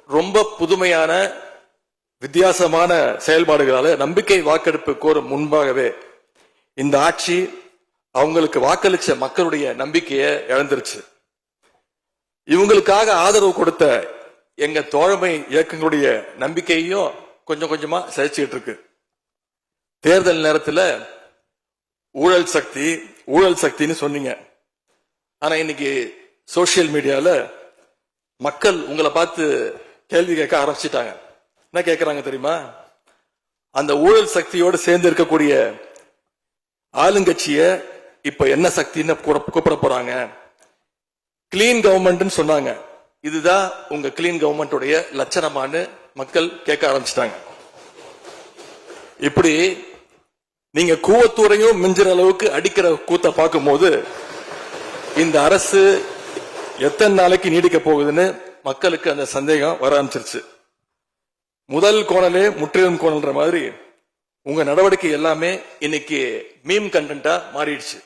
ரொம்ப புதுமையான வித்தியாசமான செயல்பாடுகளால நம்பிக்கை வாக்கெடுப்பு கோரும் முன்பாகவே இந்த ஆட்சி அவங்களுக்கு வாக்களிச்ச மக்களுடைய நம்பிக்கையை இழந்துருச்சு. இவங்களுக்காக ஆதரவு கொடுத்த எங்க தோழமை இயக்கங்களுடைய நம்பிக்கையையும் கொஞ்சம் கொஞ்சமா சிதைச்சுக்கிட்டு இருக்கு. தேர்தல் நேரத்தில் ஊழல் சக்தின்னு சொன்னீங்க. ஆனா இன்னைக்கு சோசியல் மீடியால மக்கள் உங்களை பார்த்து கேள்வி கேட்க ஆரம்பிச்சிட்டாங்க. என்ன கேட்கறாங்க தெரியுமா? அந்த ஊழல் சக்தியோடு சேர்ந்து இருக்கக்கூடிய ஆளுங்கட்சிய இப்ப என்ன சக்தின்னு கூப்பிட போறாங்க. கிளீன் கவர்மெண்ட் சொன்னாங்க. இதுதான் உங்க கிளீன் கவர்மெண்ட் லட்சணமானு மக்கள் கேட்க ஆரம்பிச்சிட்டாங்க. இப்படி நீங்க கூவத்தூரையும் மிஞ்சுற அளவுக்கு அடிக்கிற கூத்த பார்க்கும் போது இந்த அரசு எத்தனை நாளைக்கு நீடிக்க போகுதுன்னு மக்களுக்கு அந்த சந்தேகம் வர ஆரம்பிச்சிருச்சு. முதல் கோணலே முற்றிலும் கோணல்ன்ற மாதிரி உங்க நடவடிக்கை எல்லாமே இன்னைக்கு மீம் கண்டென்ட்டா மாறிடுச்சு.